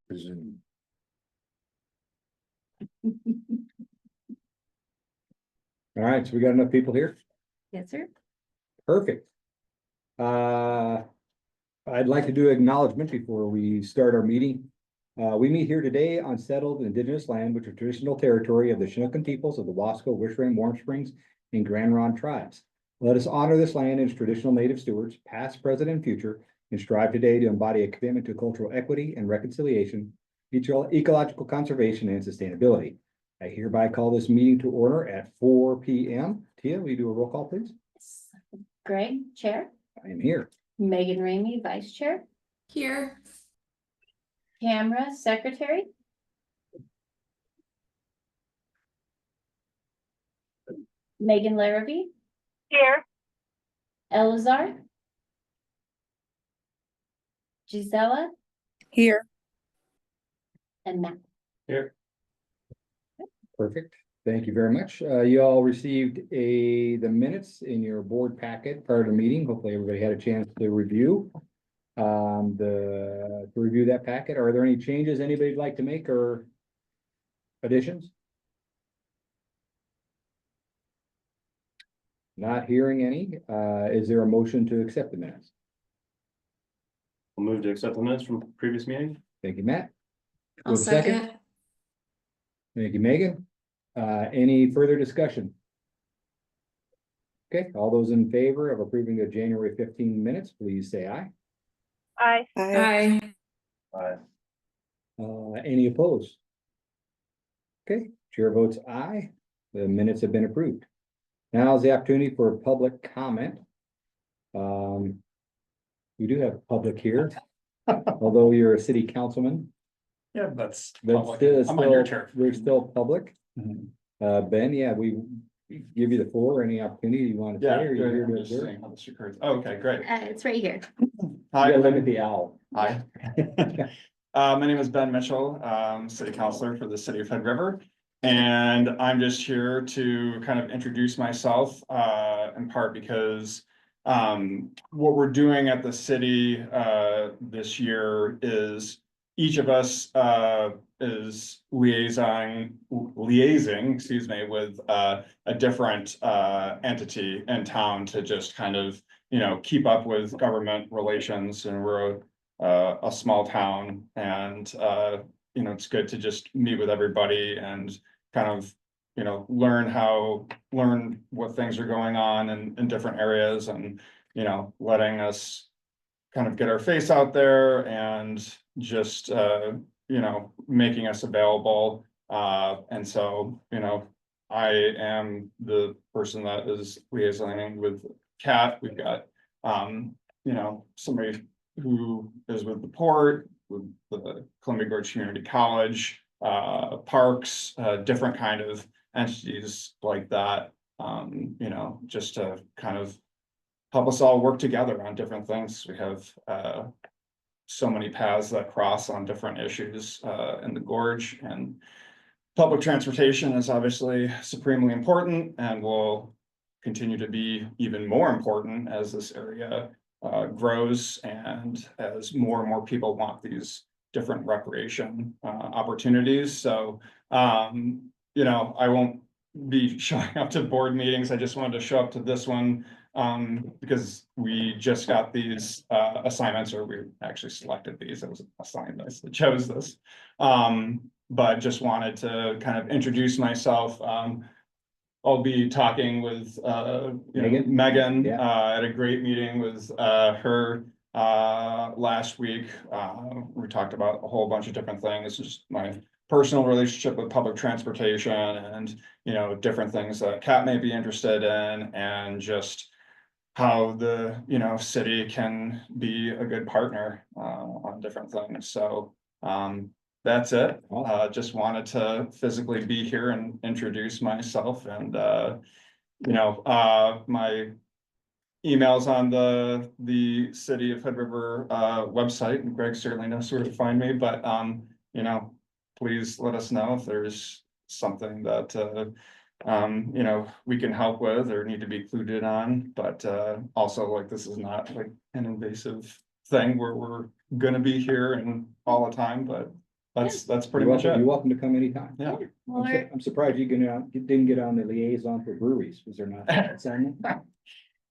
Presume. All right, so we got enough people here? Yes, sir. Perfect. I'd like to do acknowledgement before we start our meeting. We meet here today on settled indigenous land, which is traditional territory of the Chinookan peoples of the Wasco, Wishram, Warm Springs, and Grand Ronde tribes. Let us honor this land and its traditional native stewards, past, present, and future, and strive today to embody a commitment to cultural equity and reconciliation, ecological conservation, and sustainability. I hereby call this meeting to order at 4 p.m. Tia, will you do a roll call, please? Greg, Chair. I am here. Megan Ramey, Vice Chair. Here. Camera, Secretary. Megan Larrabee. Here. Elazar. Gisela Here. and Matt. Here. Perfect. Thank you very much. You all received the minutes in your board packet prior to the meeting. Hopefully everybody had a chance to review that packet. Are there any changes anybody'd like to make or additions? Not hearing any. Is there a motion to accept the minutes? I'll move to accept the minutes from previous meeting. Thank you, Matt. I'll second. Thank you, Megan. Any further discussion? Okay, all those in favor of approving the January 15 minutes, please say aye. Aye. Aye. Aye. Any opposed? Okay, chair votes aye. The minutes have been approved. Now is the opportunity for public comment. We do have public here, although you're a city councilman. Yeah, that's But public. still, I'm on your turf. we're still public. Mhm. Ben, yeah, we give you the floor. Any opportunity you want to Yeah, say? Or you're here I'm to just observe? saying how this occurs. Okay, great. It's right here. You Hi, gotta look at the owl. hi. My name is Ben Mitchell, city councilor for the city of Hood River. And I'm just here to kind of introduce myself, in part because what we're doing at the city this year is each of us is liaising, with a different entity in town to just kind of, keep up with government relations. And we're a small town, and it's good to just meet with everybody and kind of learn what things are going on in different areas, and letting us kind of get our face out there and just making us available. And so I am the person that is liaisoning with Kat. We've got somebody who is with the port, with the Columbia Gorge Community College, parks, different kind of entities like that, just to kind of help us all work together on different things. We have so many paths that cross on different issues in the gorge, and public transportation is obviously supremely important and will continue to be even more important as this area grows and as more and more people want these different recreation opportunities. So I won't be showing up to board meetings. I just wanted to show up to this one because we just got these assignments, or we actually selected these. It was assigned, I chose this, but just wanted to kind of introduce myself. I'll be talking with Megan. Yeah. At a great meeting with her last week. We talked about a whole bunch of different things, just my personal relationship with public transportation, and different things that Kat may be interested in, and just how the city can be a good partner on different things. So that's it. Just wanted to physically be here and introduce myself, and my emails on the City of Hood River website, and Greg certainly knows where to find me, but please let us know if there's something that we can help with or need to be included on. But also, like, this is not like an invasive thing where we're gonna be here and all the time, but that's pretty You're much welcome, it. you're welcome to come anytime. Yeah. Well, we're- I'm surprised you didn't get on the liaison for breweries. Was there not? an assignment?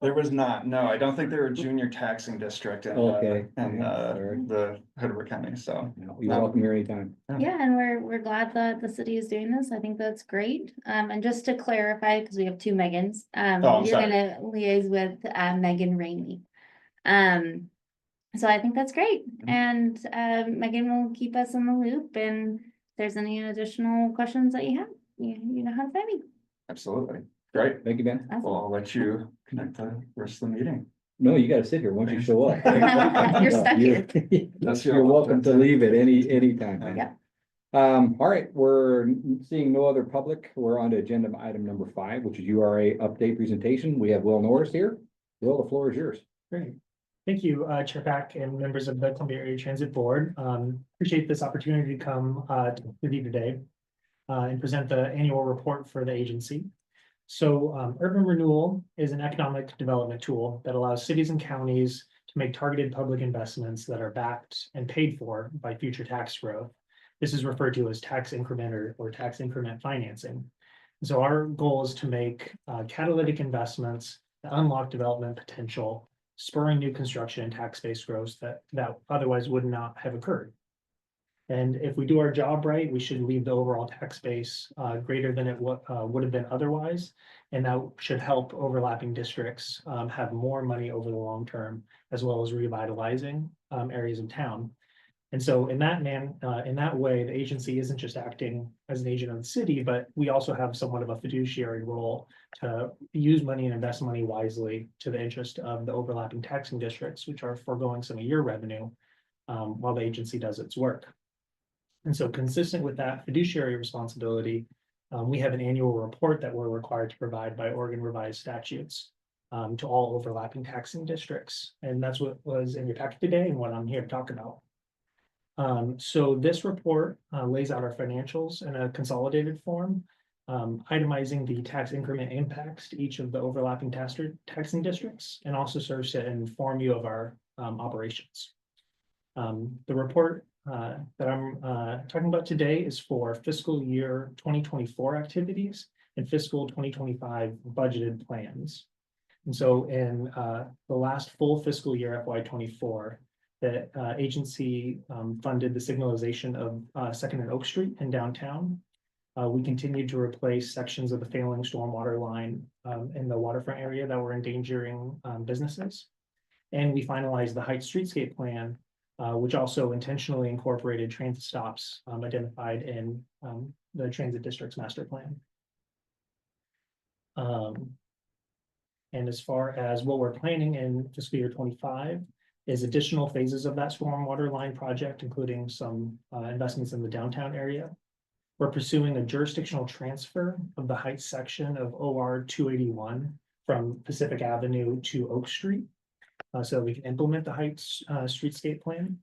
There was not, no, I don't think they were a junior taxing district in, Okay. in, Yeah, all right. the Hood County, so. No, You're welcome here anytime. Yeah, and we're glad that the city is doing this. I think that's great. And just to clarify, because we have two Megans, I'm you're sorry. gonna liaise with Megan Rainey. So I think that's great. And Megan will keep us in the loop, and if there's any additional questions that you have, you know how to find me. Absolutely, great. Thank you, Ben. Awesome. Well, I'll let you connect the rest of the meeting. No, you gotta sit here once you show up. You're stuck here. You're welcome to leave at anytime, man. Yeah. All right, we're seeing no other public. We're on to agenda item number 5, which is URA update presentation. We have Will Norris here. Will, the floor is yours. Great. Thank you, Chair Pack and members of the Columbia Area Transit Board. Appreciate this opportunity to come with you today and present the annual report for the agency. So urban renewal is an economic development tool that allows cities and counties to make targeted public investments that are backed and paid for by future tax growth. This is referred to as tax increment or tax increment financing. So our goal is to make catalytic investments that unlock development potential, spurring new construction and tax-based growth that otherwise would not have occurred. And if we do our job right, we should leave the overall tax base greater than it would have been otherwise. And that should help overlapping districts have more money over the long term, as well as revitalizing areas of town. And so in that way, the agency isn't just acting as an agent of the city, but we also have somewhat of a fiduciary role to use money and invest money wisely to the interest of the overlapping taxing districts, which are foregoing some of your revenue while the agency does its work. And so consistent with that fiduciary responsibility, we have an annual report that we're required to provide by Oregon revised statutes to all overlapping taxing districts. And that's what was in your packet today and what I'm here to talk about. So this report lays out our financials in a consolidated form, itemizing the tax increment impacts to each of the overlapping taxing districts, and also serves to inform you of our operations. The report that I'm talking about today is for fiscal year 2024 activities and fiscal 2025 budgeted plans. And so in the last full fiscal year FY24, the agency funded the signalization of 2nd and Oak Street in downtown. We continued to replace sections of the failing stormwater line in the waterfront area that were endangering businesses. And we finalized the Heights Streetscape Plan, which also intentionally incorporated transit stops identified in the Transit District's master plan. And as far as what we're planning in fiscal year 25 is additional phases of that stormwater line project, including some investments in the downtown area. We're pursuing a jurisdictional transfer of the Heights section of OR 281 from Pacific Avenue to Oak Street, so that we can implement the Heights Streetscape Plan.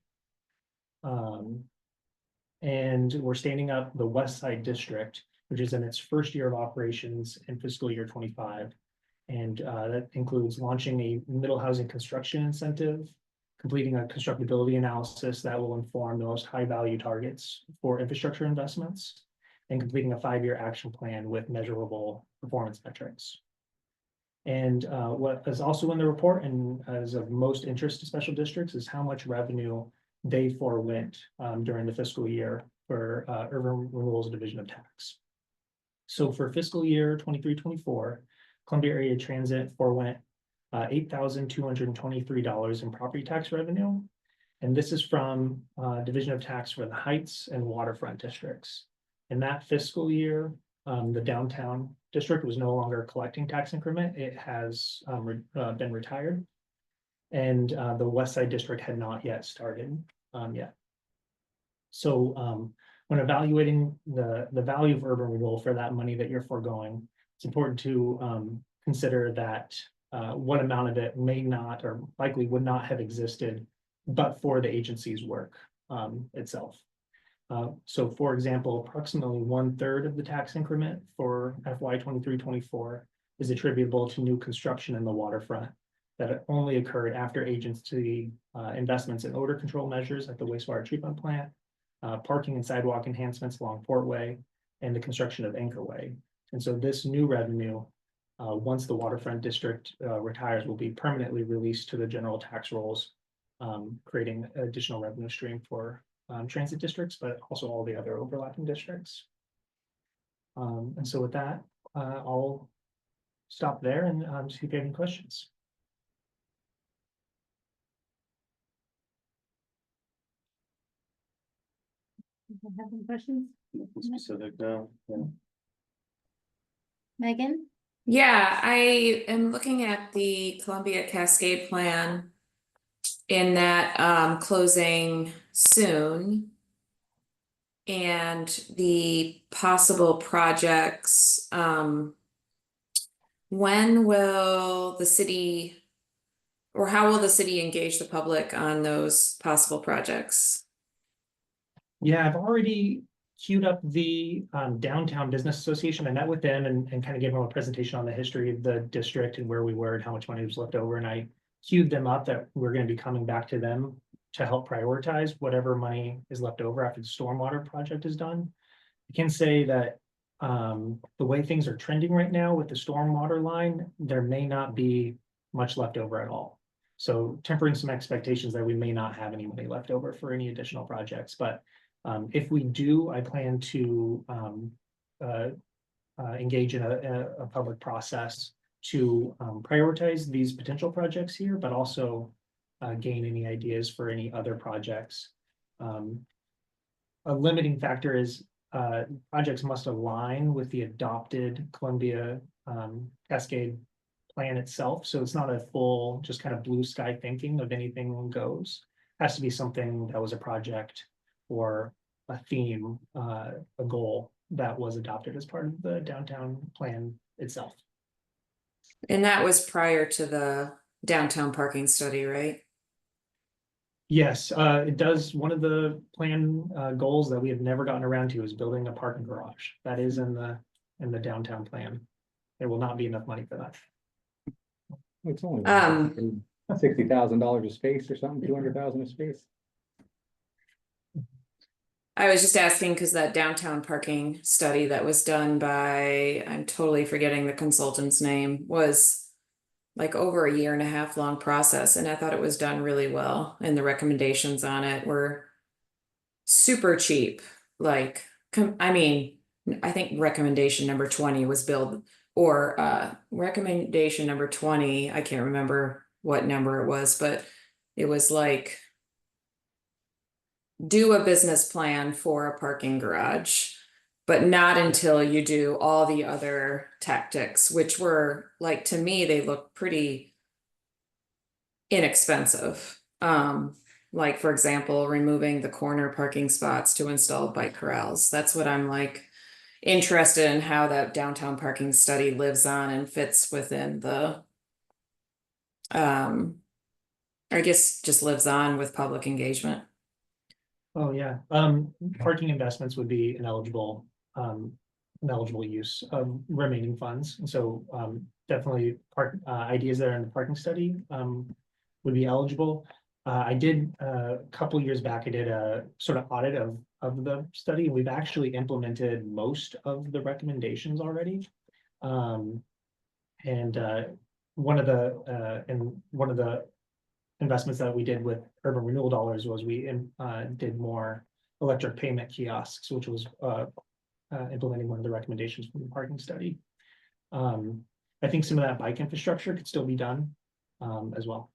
And we're standing up the West Side District, which is in its first year of operations in fiscal year 25. And that includes launching a middle housing construction incentive, completing a constructability analysis that will inform the most high value targets for infrastructure investments, and completing a 5-year action plan with measurable performance metrics. And what is also in the report and as of most interest to special districts is how much revenue they forewent during the fiscal year for Urban Renewal's Division of Tax. So for fiscal year 23-24, Columbia Area Transit forewent $8,223 in property tax revenue. And this is from Division of Tax for the Heights and Waterfront districts. In that fiscal year, the downtown district was no longer collecting tax increment. It has been retired. And the West Side District had not yet started yet. So when evaluating the value of urban renewal for that money that you're foregoing, it's important to consider that what amount of it may not or likely would not have existed but for the agency's work itself. So for example, approximately 1/3 of the tax increment for FY 23-24 is attributable to new construction in the waterfront, that only occurred after agency investments in odor control measures at the wastewater treatment plant, parking and sidewalk enhancements along Portway, and the construction of Anchor Way. And so this new revenue, once the waterfront district retires, will be permanently released to the general tax rolls, creating additional revenue stream for transit districts, but also all the other overlapping districts. And so with that, I'll stop there and see if you have any questions. Have any questions? Nothing specific now. Yeah. Megan? Yeah, I am looking at the Columbia Cascade plan in that closing soon. And the possible projects, when will the city, or how will the city engage the public on those possible projects? Yeah, I've already queued up the Downtown Business Association. I met with them and kind of gave them a presentation on the history of the district and where we were and how much money was left over. And I queued them up that we're going to be coming back to them to help prioritize whatever money is left over after the stormwater project is done. I can say that the way things are trending right now with the stormwater line, there may not be much left over at all. So tempering some expectations that we may not have any money left over for any additional projects. But if we do, I plan to engage in a public process to prioritize these potential projects here, but also gain any ideas for any other projects. A limiting factor is projects must align with the adopted Columbia Cascade plan itself. So it's not a full, just kind of blue sky thinking of anything goes. It has to be something that was a project or a theme, a goal that was adopted as part of the downtown plan itself. And that was prior to the downtown parking study, right? Yes, it does. One of the plan goals that we have never gotten around to is building a parking garage. That is in the downtown plan. There will not be enough money for that. It's only $60,000 of space or something, 200,000 of space. I was just asking because that downtown parking study that was done by, I'm totally forgetting the consultant's name, was like over 1.5 years long process. And I thought it was done really well. And the recommendations on it were super cheap. Like, I mean, I think recommendation number 20 was build, or recommendation number 20, I can't remember what number it was, but it was like, do a business plan for a parking garage, but not until you do all the other tactics, which were like, to me, they look pretty inexpensive. Like, for example, removing the corner parking spots to install bike corrals. That's what I'm like interested in, how that downtown parking study lives on and fits within the, I guess just lives on with public engagement. Oh, yeah. Parking investments would be an eligible use of remaining funds. And so definitely ideas that are in the parking study would be eligible. I did a couple years back, I did a sort of audit of the study, and we've actually implemented most of the recommendations already. And one of the investments that we did with urban renewal dollars was we did more electric payment kiosks, which was implementing one of the recommendations from the parking study. I think some of that bike infrastructure could still be done as well.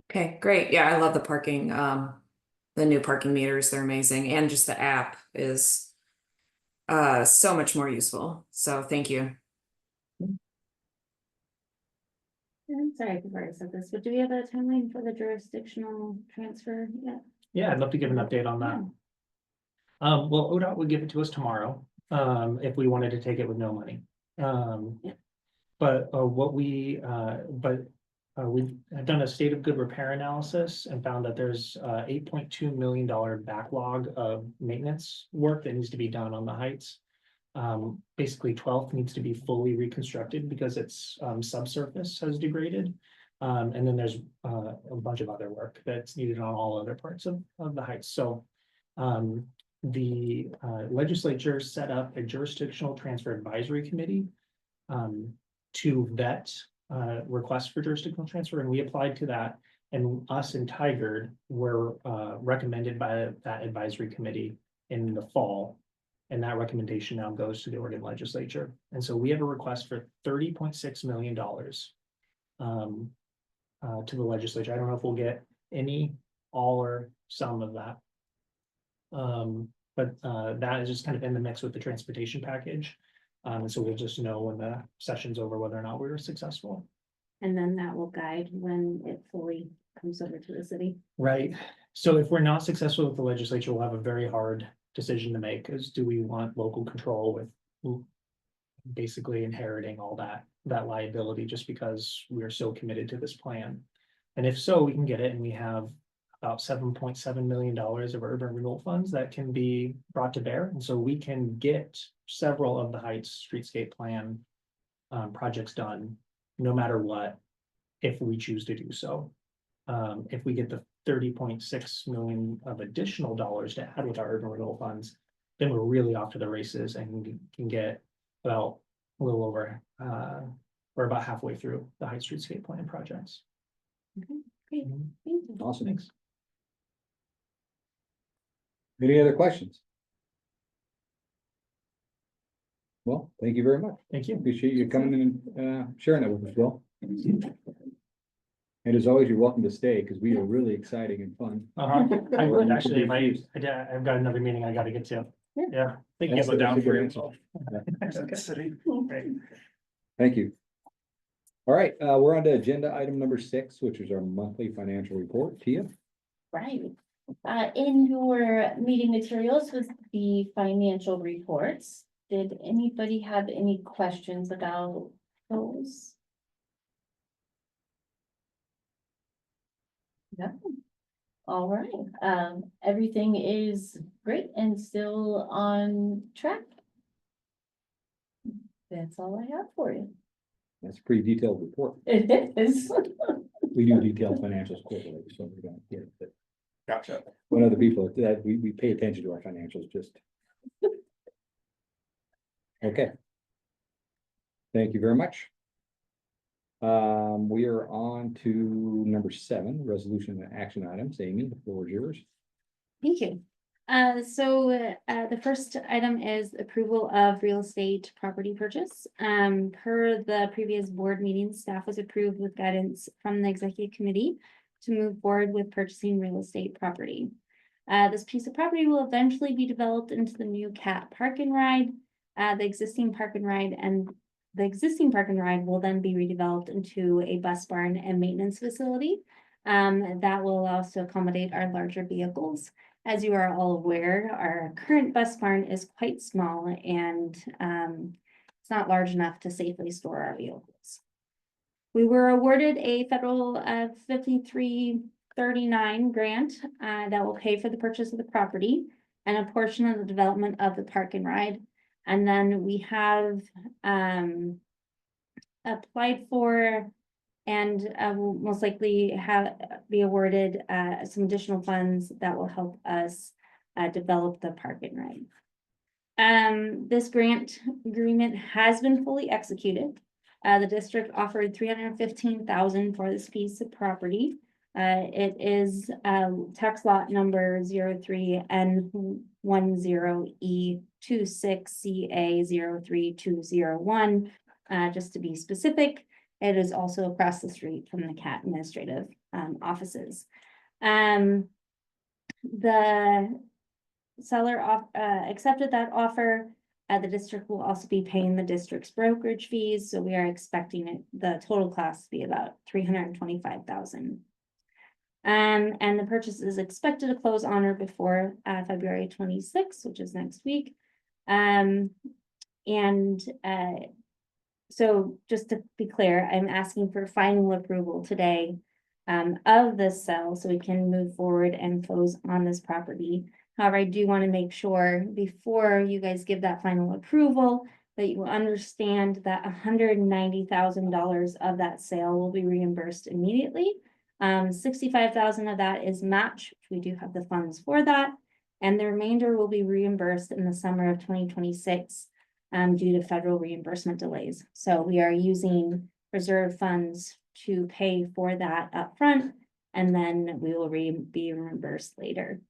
Okay, great. Yeah, I love the parking, the new parking meters, they're amazing. And just the app is so much more useful. So thank you. I'm sorry if I've already said this, but do we have a timeline for the jurisdictional transfer yet? Yeah, I'd love to give an update on that. Well, ODOT would give it to us tomorrow, if we wanted to take it with no money. But we have done a state of good repair analysis and found that there's $8.2 million backlog of maintenance work that needs to be done on the heights. Basically 12th needs to be fully reconstructed because its subsurface has degraded. And then there's a bunch of other work that's needed on all other parts of the heights. So the legislature set up a jurisdictional transfer advisory committee to vet requests for jurisdictional transfer, and we applied to that. And us and Tigard were recommended by that advisory committee in the fall. And that recommendation now goes to the Oregon legislature. And so we have a request for $30.6 million to the legislature. I don't know if we'll get any, all, or some of that. But that is just kind of in the mix with the transportation package. And so we'll just know when the session's over whether or not we were successful. And then that will guide when it fully comes over to the city. Right. So if we're not successful with the legislature, we'll have a very hard decision to make, is do we want local control with basically inheriting all that liability just because we are so committed to this plan? And if so, we can get it, and we have about $7.7 million of urban renewal funds that can be brought to bear. And so we can get several of the Heights streetscape plan projects done, no matter what, if we choose to do so. If we get the 30.6 million of additional dollars to add with our urban renewal funds, then we're really off to the races and can get about a little over, we're about halfway through the Heights streetscape plan projects. Okay, great. Mhm. Thank you. Awesome. Thanks. Any other questions? Well, thank you very much. Thank you. Appreciate you coming in and sharing that with us, Bill. And as always, you're welcome to stay because we are really exciting and fun. I would actually, I've got another meeting I gotta get to. Yeah. Thank you. That's a good answer. Great. Thank you. All right, we're on to agenda item number 6, which is our monthly financial report. Tia? Right. In your meeting materials was the financial reports. Did anybody have any questions about those? No. All right, everything is great and still on track. That's all I have for you. That's a pretty detailed report. It is. We do detailed financials quarterly, so we don't get it. Gotcha. When other people, that we pay attention to our financials, just. Okay. Thank you very much. We are on to number 7, resolution and action items. Amy, the floor is yours. Thank you. The first item is approval of real estate property purchase. Per the previous board meeting, staff was approved with guidance from the executive committee to move forward with purchasing real estate property. This piece of property will eventually be developed into the new cat park and ride. The existing park and ride will then be redeveloped into a bus barn and maintenance facility. That will allow us to accommodate our larger vehicles. As you are all aware, our current bus barn is quite small and it's not large enough to safely store our vehicles. We were awarded a federal 5339 grant that will pay for the purchase of the property and a portion of the development of the park and ride. And then we have applied for and will most likely be awarded some additional funds that will help us develop the park and ride. This grant agreement has been fully executed. The district offered $315,000 for this piece of property. It is tax lot number 03N10E26CA03201. Just to be specific, it is also across the street from the CAT administrative offices. The seller accepted that offer. The district will also be paying the district's brokerage fees, so we are expecting the total cost to be about $325,000. And the purchase is expected to close on or before February 26th, which is next week. So just to be clear, I'm asking for final approval today of this sale so we can move forward and close on this property. However, I do want to make sure before you guys give that final approval that you understand that $190,000 of that sale will be reimbursed immediately. 65,000 of that is match, which we do have the funds for that. And the remainder will be reimbursed in the summer of 2026 due to federal reimbursement delays. So we are using reserve funds to pay for that upfront, and then we will be reimbursed later.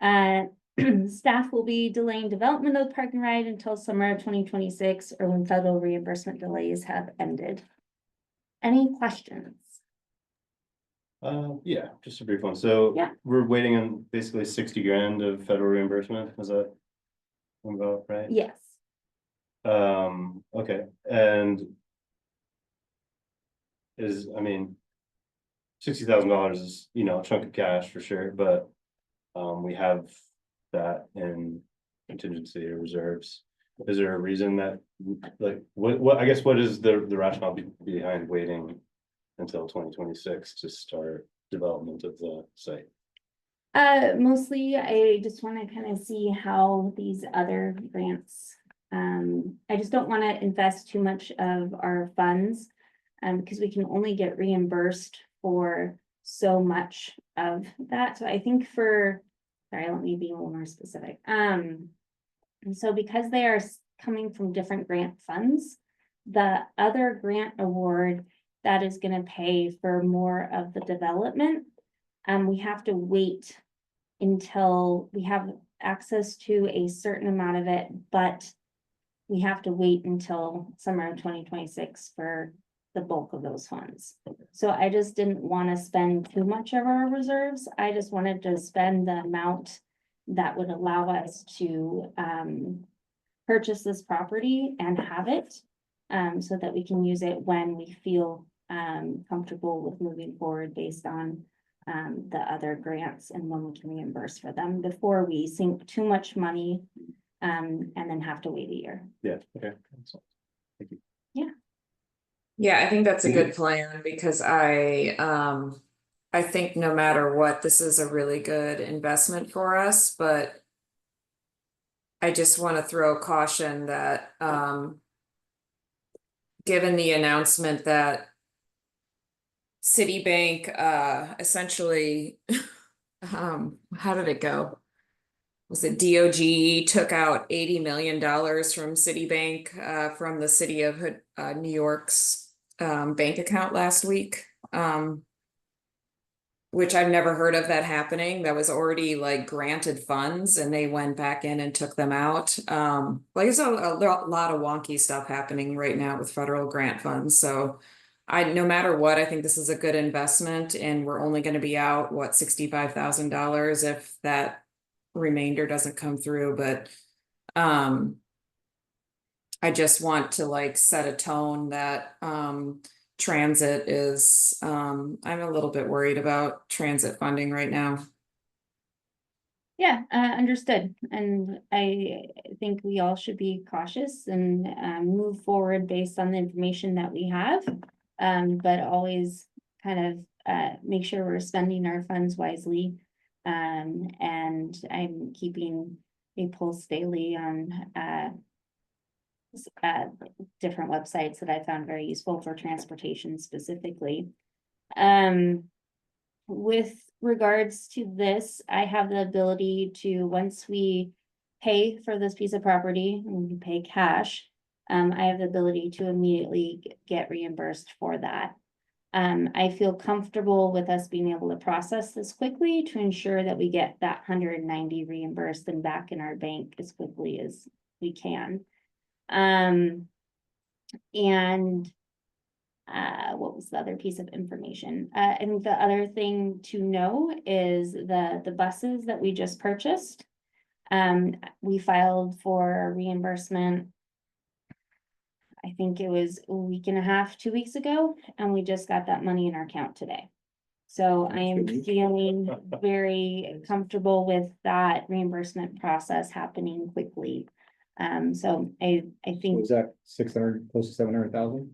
Staff will be delaying development of the parking ride until summer of 2026 or when federal reimbursement delays have ended. Any questions? Yeah, just a brief one. So Yeah. we're waiting on basically 60 grand of federal reimbursement. Is that about right? Yes. Okay, and I mean, $60,000 is, you know, a chunk of cash for sure, but we have that in contingency or reserves. Is there a reason that, like, what, I guess, what is the rationale behind waiting until 2026 to start development of the site? Mostly I just want to kind of see how these other grants, I just don't want to invest too much of our funds. Because we can only get reimbursed for so much of that. So I think sorry, let me be a little more specific. And so because they are coming from different grant funds, the other grant award that is going to pay for more of the development, we have to wait until we have access to a certain amount of it, but we have to wait until summer of 2026 for the bulk of those funds. So I just didn't want to spend too much of our reserves. I just wanted to spend the amount that would allow us to purchase this property and have it so that we can use it when we feel comfortable with moving forward based on the other grants and when we can reimburse for them before we sink too much money and then have to wait a year. Yeah, okay. Thank you. Yeah, I think that's a good plan because I think no matter what, this is a really good investment for us, but I just want to throw caution that given the announcement that Citibank essentially how did it go? Was it DOG took out $80 million from Citibank from the city of New York's bank account last week, which I've never heard of that happening. That was already like granted funds and they went back in and took them out. Like there's a lot of wonky stuff happening right now with federal grant funds. So no matter what, I think this is a good investment and we're only going to be out, what, $65,000 if that remainder doesn't come through. But I just want to like set a tone that transit is, I'm a little bit worried about transit funding right now. Yeah, understood. And I think we all should be cautious and move forward based on the information that we have. But always kind of make sure we're spending our funds wisely. And I'm keeping a pulse daily on different websites that I found very useful for transportation specifically. With regards to this, I have the ability to, once we pay for this piece of property, and we pay cash, I have the ability to immediately get reimbursed for that. I feel comfortable with us being able to process this quickly to ensure that we get that 190 reimbursed and back in our bank as quickly as we can. What was the other piece of information? I think the other thing to know is the buses that we just purchased. We filed for reimbursement. I think it was a week and a half, 2 weeks ago, and we just got that money in our account today. So I am feeling very comfortable with that reimbursement process happening quickly. So I think. Was that 600, close to 700,000?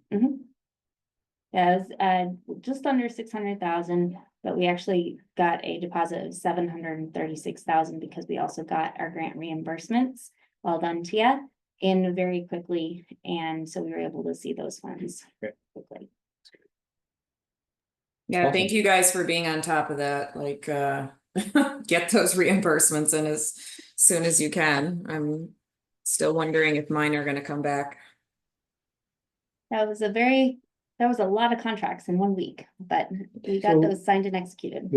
Yeah, it was just under 600,000, but we actually got a deposit of 736,000 because we also got our grant reimbursements. Well done, Tia. in very quickly, and so we were able to see those funds Okay. quickly. Yeah, thank Awesome. you guys for being on top of that, like, get those reimbursements in as soon as you can. I'm still wondering if mine are gonna come back. That was a lot of contracts in 1 week, but we got So- those signed and executed.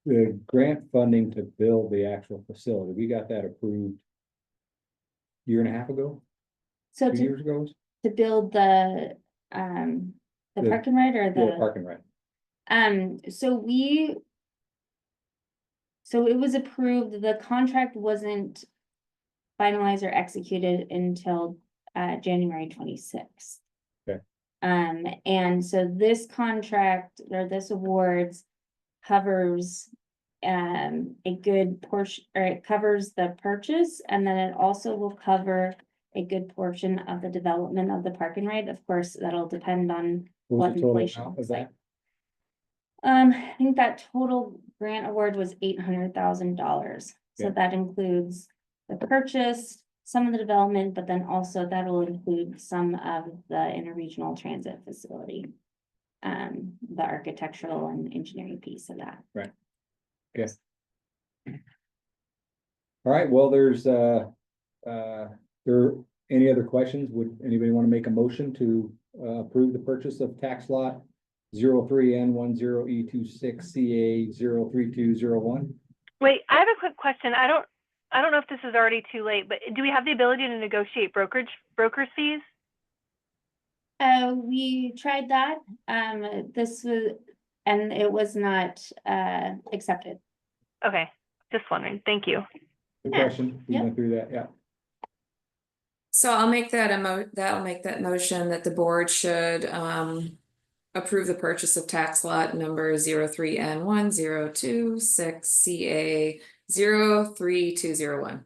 The grant funding to build the actual facility, we got that approved year and a half ago, So 2 to, years ago? to build the The- parking ride or Yeah, the, parking right. so it was approved, the contract wasn't finalized or executed until January 26th. Okay. And so this contract or this awards covers a good portion, or it covers the purchase, and then it also will cover a good portion of the development of the parking ride. Of course, that'll depend on What what was the total inflation amount of looks like. that? I think that total grant award was $800,000. So Okay. that includes the purchase, some of the development, but then also that will include some of the interregional transit facility. The architectural and engineering piece of that. Okay. All right, well, there any other questions? Would anybody want to make a motion to approve the purchase of tax lot 03N10E26CA03201? Wait, I have a quick question. I don't know if this is already too late, but do we have the ability to negotiate broker fees? We tried that, this was, and it was not, accepted. Okay, just wondering. Thank you. Good Yeah, question. We yep. went through that, yeah. So I'll make that that'll make that motion that the board should approve the purchase of tax lot number 03N1026CA03201.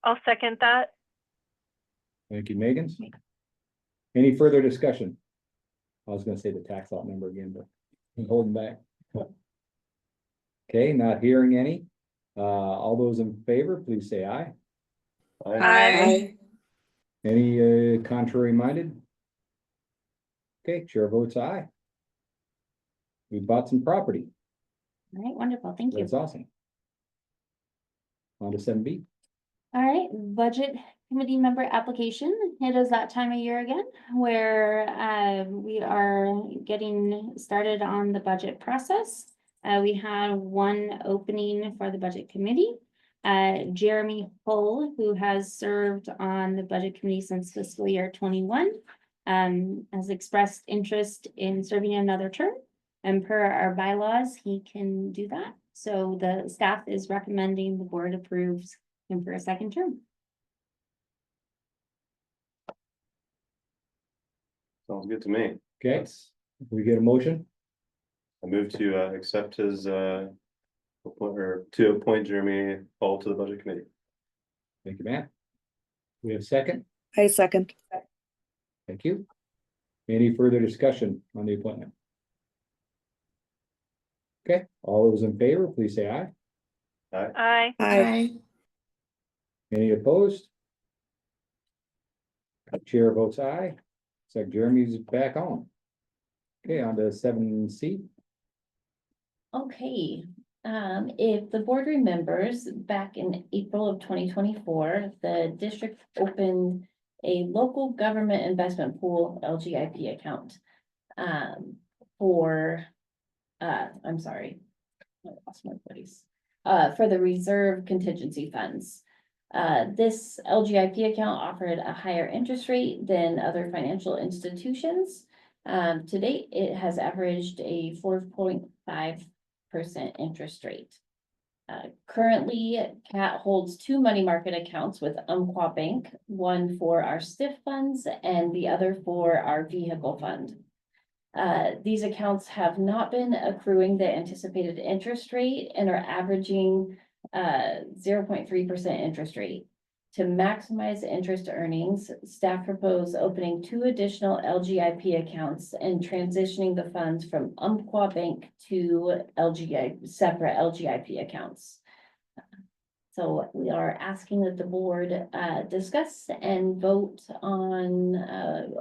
I'll second that. Thank you, Megan. Any further discussion? I was gonna say the tax lot number again, but I'm holding back. Okay, not hearing any. All those in favor, please say aye. Aye. Any contrary minded? Okay, chair votes aye. We bought some property. All right, wonderful, thank you. That's awesome. On to 7B. All right, budget committee member application. It is that time of year again where we are getting started on the budget process. We had one opening for the budget committee. Jeremy Hull, who has served on the budget committee since fiscal year 21, has expressed interest in serving another term. And per our bylaws, he can do that. So the staff is recommending the board approves him for a second term. Sounds good to me. Okay, we get a motion? I move to accept his to appoint Jeremy Hall to the budget committee. Thank you, Matt. We have a second? I second. Thank you. Any further discussion on the appointment? Okay, all those in favor, please say aye. Aye. Aye. Any opposed? Chair votes aye. Looks like Jeremy's back on. Okay, on to 7C. Okay, if the board remembers, back in April of 2024, the district opened a local government investment pool LGIP account. I'm sorry, I lost my place. For the reserve contingency funds. This LGIP account offered a higher interest rate than other financial institutions. To date, it has averaged a 4.5% interest rate. Currently, CAT holds two money market accounts with Umpqua Bank, one for our STIF funds and the other for our vehicle fund. These accounts have not been accruing the anticipated interest rate and are averaging 0.3% interest rate. To maximize interest earnings, staff propose opening two additional LGIP accounts and transitioning the funds from Umpqua Bank to separate LGIP accounts. So we are asking that the board discuss and vote on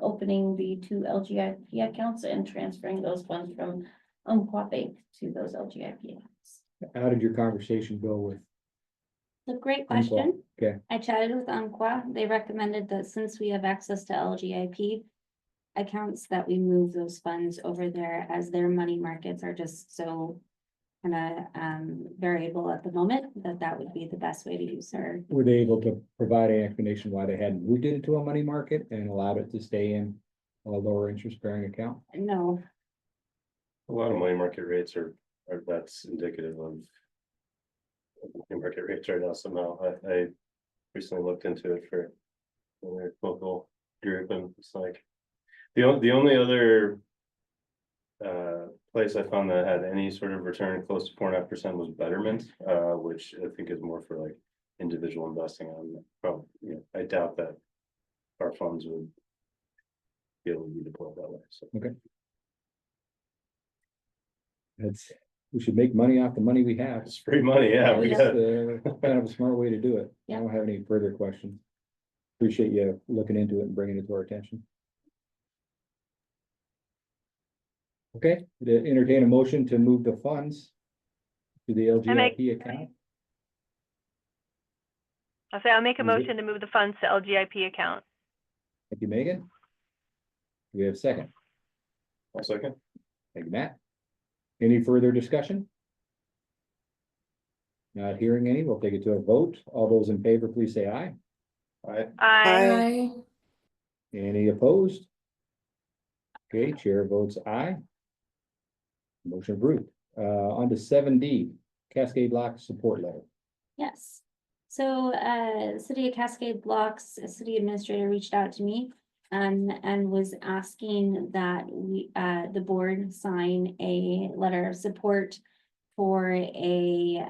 opening the two LGIP accounts and transferring those funds from Umpqua Bank to those LGIP accounts. How did your conversation go with? It's a great Umpqua? question. Okay. I chatted with Umpqua. They recommended that since we have access to LGIP accounts, that we move those funds over there, as their money markets are just so kind of variable at the moment, that would be the best way to use our. Were they able to provide an explanation why they hadn't moved it into a money market and allowed it to stay in a lower interest bearing account? No, A lot of money market rates are that's indicative of money market rates right now somehow. I recently looked into it for their local group, and it's like the only other place I found that had any sort of return close to 4.5% was Betterment, which I think is more for like individual investing on. Probably, you know, I doubt that our funds would be able to be deployed that way. So We should make money off the money we have. it's free money, yeah. We Yeah. got Kind of a smart way to do it. I Yeah. don't have any further questions. Appreciate you looking into it and bringing it to our attention. Okay, to entertain a motion to move the funds to the LGIP account. I'll make a Is it- motion to move the funds to LGIP account. Thank you, Megan. Do we have a second? 1 second. Thank you, Matt. Any further discussion? Not hearing any, we'll take it to a vote. All those in favor, please say aye. I, Any opposed? Okay, chair votes aye. Motion approved. On to 7D, Cascade Lock Support Letter. yes. So, City of Cascade Blocks, a city administrator reached out to me. And was asking that we, the board sign a letter of support for a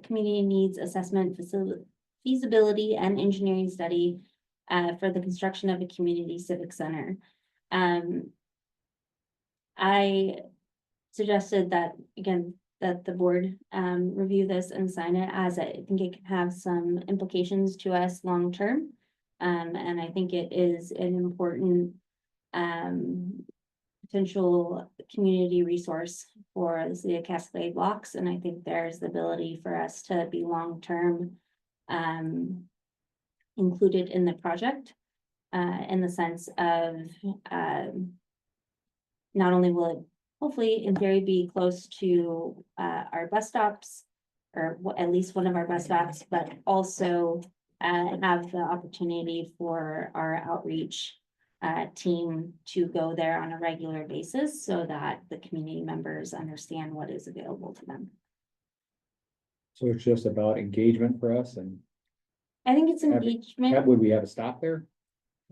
community needs assessment feasibility and engineering study for the construction of a community civic center. I suggested that, again, that the board review this and sign it, as I think it can have some implications to us long term. And I think it is an important potential community resource for the city of Cascade Blocks. And I think there's the ability for us to be long-term included in the project in the sense of not only will it hopefully in theory be close to our bus stops, or at least one of our bus stops, but also have the opportunity for our outreach team to go there on a regular basis so that the community members understand what is available to them. So it's just about engagement for us, and I think it's engagement. would we have a stop there?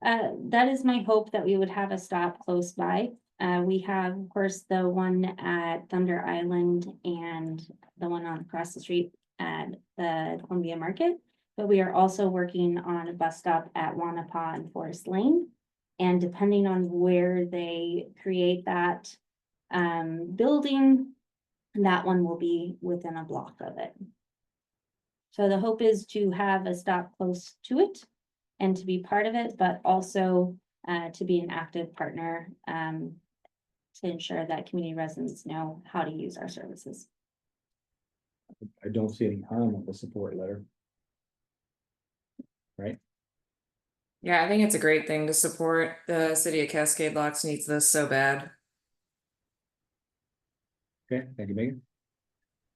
That is my hope, that we would have a stop close by. We have, of course, the one at Thunder Island and the one on across the street at the Columbia Market. But we are also working on a bus stop at Wanapa and Forest Lane. And depending on where they create that building, that one will be within a block of it. So the hope is to have a stop close to it and to be part of it, but also to be an active partner to ensure that community residents know how to use our services. I don't see any harm with the support letter. Right? Yeah, I think it's a great thing to support. The city of Cascade Locks needs this so bad. Okay, thank you, Megan.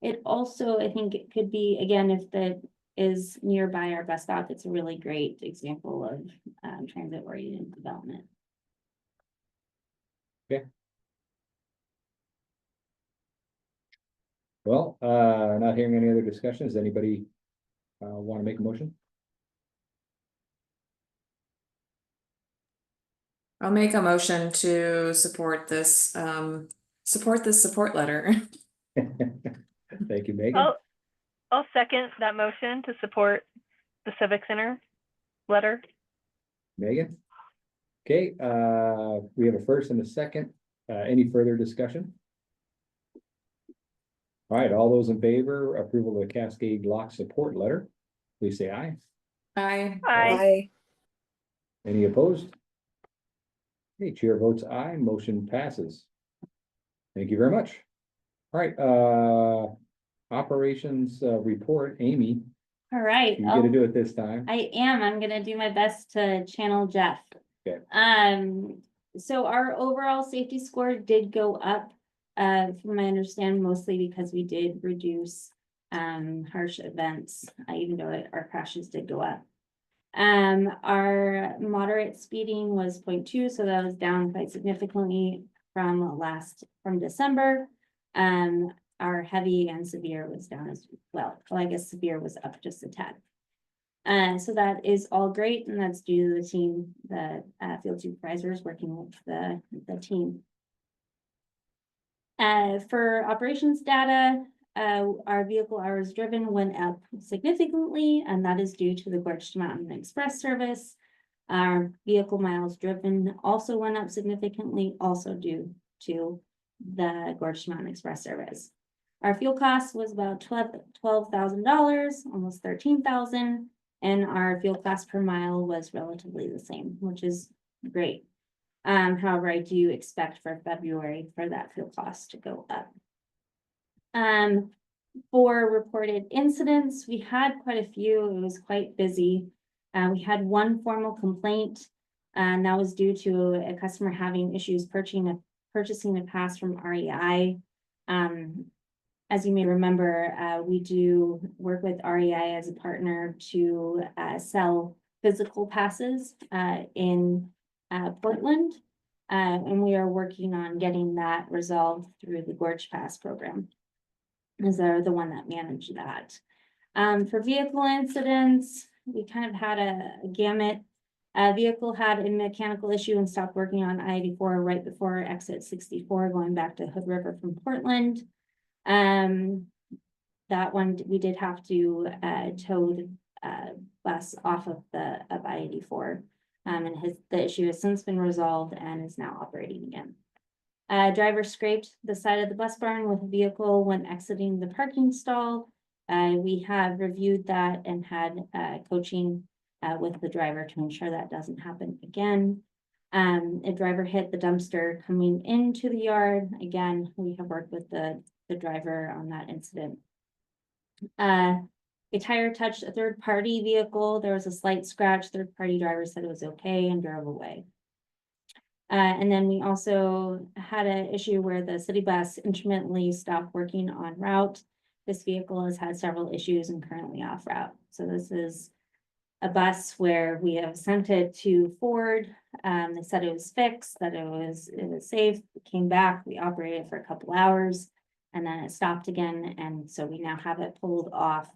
It also, I think it could be, again, if that is nearby our bus stop, it's a really great example of transit oriented development. Well, not hearing any other discussions. Anybody want to make a motion? I'll make a motion to support this support letter. Thank you, Megan. I'll second that motion to support the Civic Center letter. Megan? Okay, we have a first and a second. Any further discussion? All right, all those in favor, approval of the Cascade Lock Support Letter, please say aye. Aye. Any opposed? Okay, chair votes aye, motion passes. Thank you very much. All right, operations report, Amy, All right. you get to do it this time. I'm gonna do my best to channel Jeff. Okay. So our overall safety score did go up, from my understanding, mostly because we did reduce harsh events, even though our crashes did go up. Our moderate speeding was 0.2, so that was down quite significantly from December. Our heavy and severe was down as well. Well, I guess severe was up just a tad. So that is all great, and that's due to the team, the field supervisors working with the team. For operations data, our vehicle hours driven went up significantly, and that is due to the Gorge Mountain Express service. Our vehicle miles driven also went up significantly, also due to the Gorge Mountain Express service. Our fuel cost was about $12,000, almost $13,000, and our fuel cost per mile was relatively the same, which is great. However, I do expect for February for that fuel cost to go up. For reported incidents, we had quite a few. It was quite busy. We had one formal complaint, and that was due to a customer having issues purchasing a pass from REI. As you may remember, we do work with REI as a partner to sell physical passes in Portland. And we are working on getting that resolved through the Gorge Pass program, as they're the one that managed that. For vehicle incidents, we kind of had a gamut. A vehicle had a mechanical issue and stopped working on I-84 right before exit 64, going back to Hood River from Portland. That one, we did have to tow the bus off of I-84. And the issue has since been resolved and is now operating again. Driver scraped the side of the bus barn with a vehicle when exiting the parking stall. We have reviewed that and had coaching with the driver to ensure that doesn't happen again. A driver hit the dumpster coming into the yard. Again, we have worked with the driver on that incident. A tire touched a third-party vehicle. There was a slight scratch. Third-party driver said it was okay and drove away. And then we also had an issue where the city bus intermittently stopped working en route. This vehicle has had several issues and currently off route. So this is a bus where we have sent it to Ford. They said it was fixed, that it was safe. It came back, we operated it for a couple hours, and then it stopped again. And so we now have it pulled off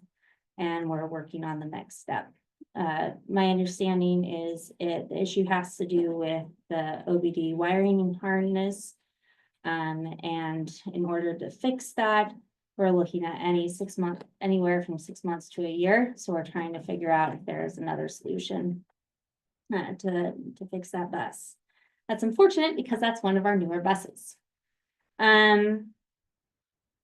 and we're working on the next step. My understanding is the issue has to do with the OBD wiring and harness. And in order to fix that, we're looking at anywhere from 6 months to a year. So we're trying to figure out if there's another solution to fix that bus. That's unfortunate because that's one of our newer buses.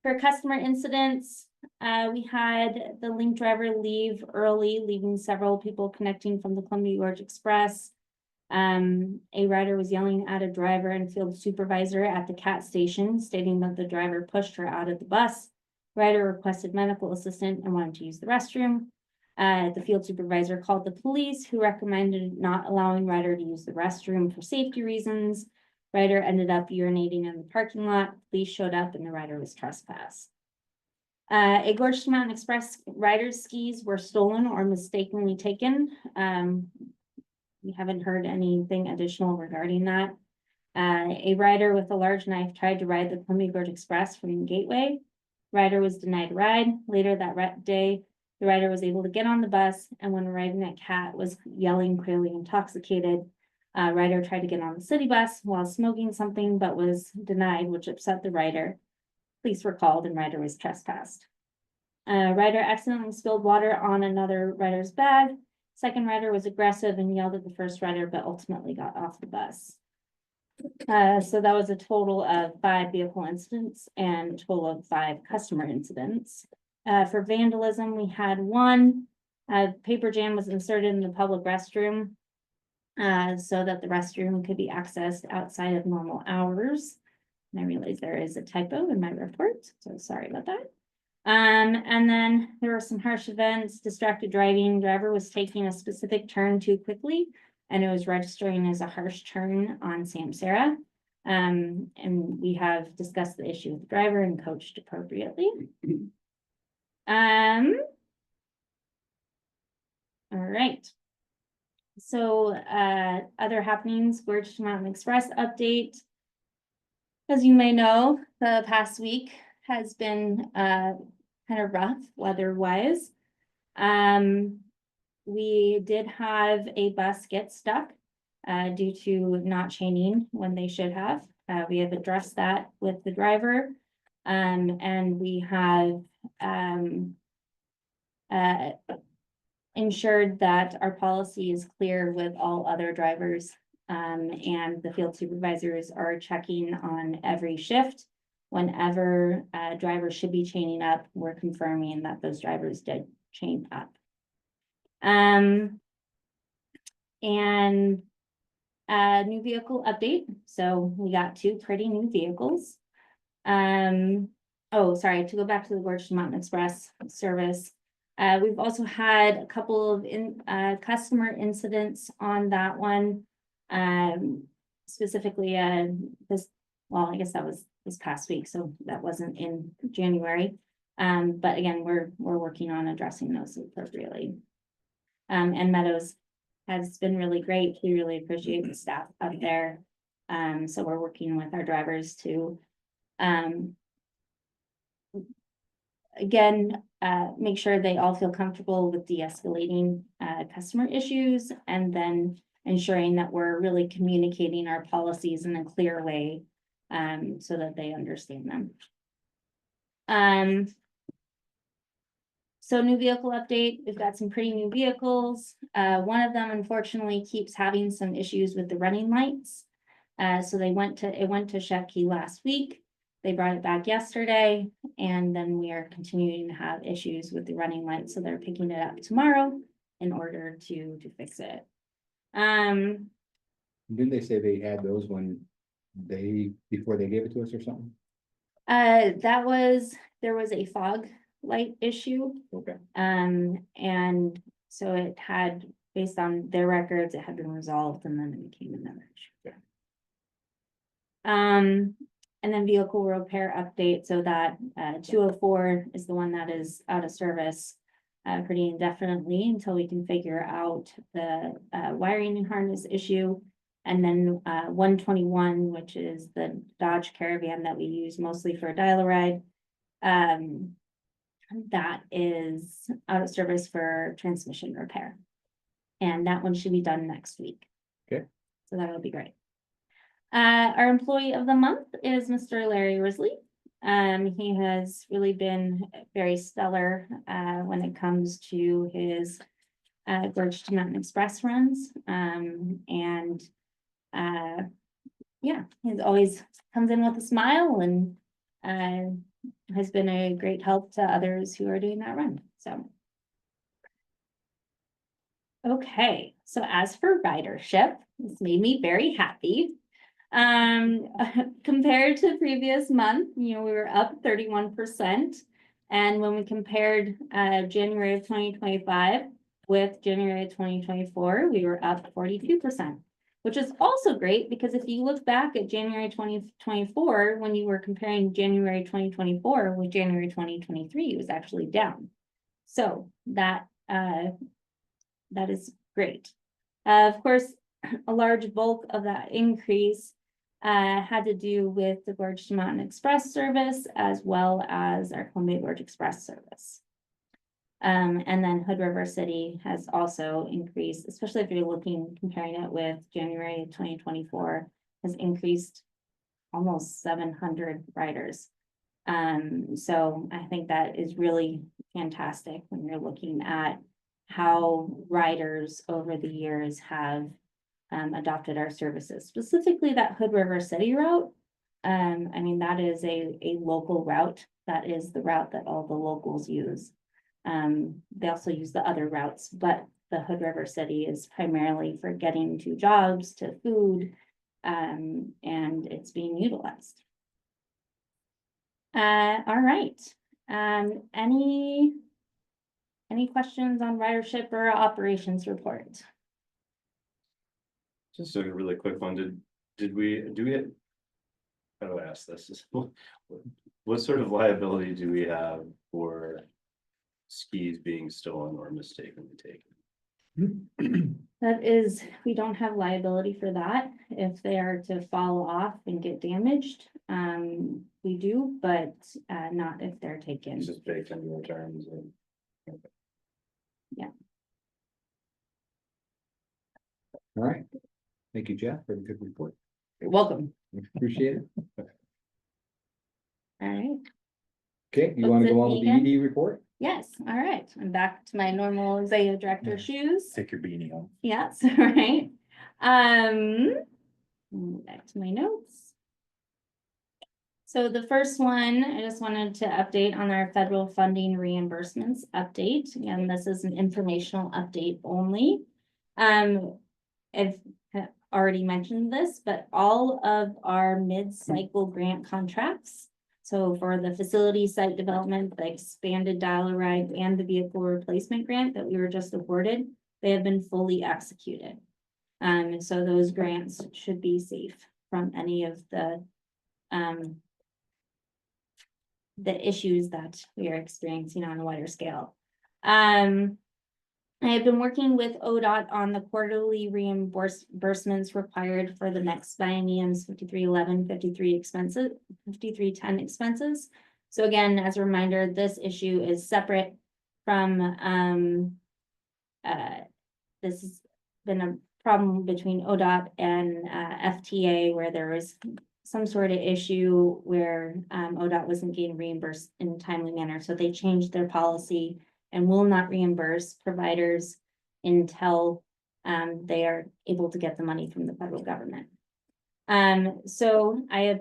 For customer incidents, we had the link driver leave early, leaving several people connecting from the Columbia Gorge Express. A rider was yelling at a driver and field supervisor at the CAT station, stating that the driver pushed her out of the bus. Rider requested medical assistance and wanted to use the restroom. The field supervisor called the police, who recommended not allowing rider to use the restroom for safety reasons. Rider ended up urinating in the parking lot. Police showed up and the rider was trespassed. A Gorge Mountain Express rider's skis were stolen or mistakenly taken. We haven't heard anything additional regarding that. A rider with a large knife tried to ride the Columbia Gorge Express from the Gateway. Rider was denied a ride. Later that day, the rider was able to get on the bus, and when arriving at CAT was yelling, clearly intoxicated. Rider tried to get on the city bus while smoking something, but was denied, which upset the rider. Police were called and rider was trespassed. Rider accidentally spilled water on another rider's bag. Second rider was aggressive and yelled at the first rider, but ultimately got off the bus. So that was a total of 5 vehicle incidents and a total of 5 customer incidents. For vandalism, we had 1, paper jam was inserted in the public restroom. So that the restroom could be accessed outside of normal hours. And I realize there is a typo in my report, so sorry about that. And then there were some harsh events, distracted driving, driver was taking a specific turn too quickly, and it was registering as a harsh turn on Samsara. And we have discussed the issue with the driver and coached appropriately. All right. So, other happenings, Gorge to Mountain Express update. As you may know, the past week has been, kind of rough weather-wise. We did have a bus get stuck, due to not chaining when they should have. We have addressed that with the driver. And we have, ensured that our policy is clear with all other drivers. And the field supervisors are checking on every shift. Whenever a driver should be chaining up, we're confirming that those drivers did chain up. And new vehicle update. So we got 2 pretty new vehicles. Oh, sorry, to go back to the Gorge to Mountain Express service. We've also had a couple of customer incidents on that one. Specifically, I guess that was this past week, so that wasn't in January. But again, we're working on addressing those appropriately. And Meadows has been really great. We really appreciate the staff up there. So we're working with our drivers to, again, make sure they all feel comfortable with de-escalating customer issues, and then ensuring that we're really communicating our policies in a clear way, so that they understand them. So new vehicle update, we've got some pretty new vehicles. One of them unfortunately keeps having some issues with the running lights. So it went to Shepke last week. They brought it back yesterday, and then we are continuing to have issues with the running lights. So they're picking it up tomorrow in order to fix it. Didn't they say they had those before they gave it to us or something? There was a fog light issue. Okay. And so it had, based on their records, it had been resolved, and then it became another issue. Okay. And then vehicle repair update, so that 204 is the one that is out of service pretty indefinitely until we can figure out the wiring and harness issue. And then 121, which is the Dodge Caravan that we use mostly for a dial-a-ride, that is out of service for transmission repair. And that one should be done next week. Okay. So that'll be great. Our employee of the month is Mr. Larry Risley. He has really been very stellar when it comes to his Gorge to Mountain Express runs. Yeah, he's always comes in with a smile, and has been a great help to others who are doing that run. So. Okay, so as for ridership, this made me very happy. Compared to previous month, we were up 31%. And when we compared January of 2025 with January of 2024, we were up 42%, which is also great, because if you look back at January 2024, when you were comparing January 2024 with January 2023, it was actually down. So that is great. Of course, a large bulk of that increase had to do with the Gorge to Mountain Express service, as well as our Columbia Gorge Express service. And then Hood River City has also increased, especially if you're comparing it with January 2024, has increased almost 700 riders. So I think that is really fantastic when you're looking at how riders over the years have adopted our services, specifically that Hood River City route. I mean, that is a local route. That is the route that all the locals use. They also use the other routes, but the Hood River City is primarily for getting to jobs, to food, and it's being utilized. All right. Any questions on ridership or operations report? Just a really quick one, do we, how do I ask this? What sort of liability do we have for skis being stolen or mistakenly taken? That is, we don't have liability for that. If they are to fall off and get damaged, we do, but not if they're taken. It's just baked into the terms and. All right. Thank you, Jeff, for the good report. You're welcome. Appreciate it. All right. Okay, you What's want to it go on with the again? ED report? Yes, all right. I'm back to my normal executive director shoes. Take your beanie off. Yes, all right. Back to my notes. So the first one, I just wanted to update on our federal funding reimbursements update. Again, this is an informational update only. I've already mentioned this, but all of our mid-cycle grant contracts. So for the facility site development, the expanded dial-a-ride and the vehicle replacement grant that we were just awarded, they have been fully executed. So those grants should be safe from any of the issues that we are experiencing on a wider scale. I have been working with ODOT on the quarterly reimbursements required for the next biennium's 5311, 5310 expenses. So again, as a reminder, this issue is separate from, this has been a problem between ODOT and FTA where there was some sort of issue where ODOT wasn't getting reimbursed in a timely manner. So they changed their policy and will not reimburse providers until they are able to get the money from the federal government. So I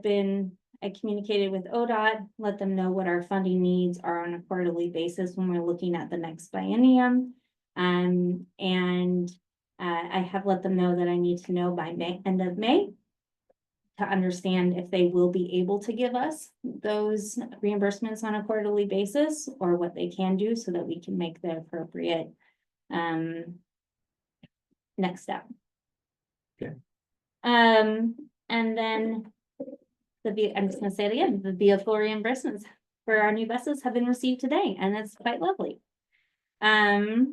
communicated with ODOT, let them know what our funding needs are on a quarterly basis when we're looking at the next biennium. I have let them know that I need to know by end of May to understand if they will be able to give us those reimbursements on a quarterly basis or what they can do so that we can make the appropriate next step. Okay. And then I'm just gonna say it again, the vehicle reimbursements for our new buses have been received today, and it's quite lovely. The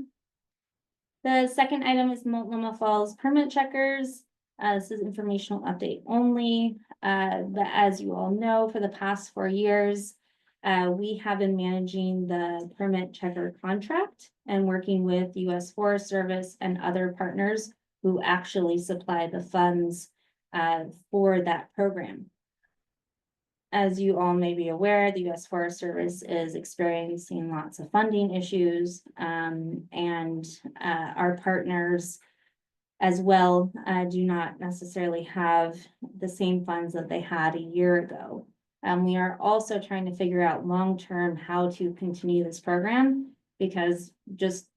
second item is Multnomah Falls permit checkers. This is informational update only, but as you all know, for the past 4 years, we have been managing the permit checker contract and working with US Forest Service and other partners who actually supply the funds for that program. As you all may be aware, the US Forest Service is experiencing lots of funding issues, and our partners as well do not necessarily have the same funds that they had a year ago. We are also trying to figure out long-term how to continue this program because just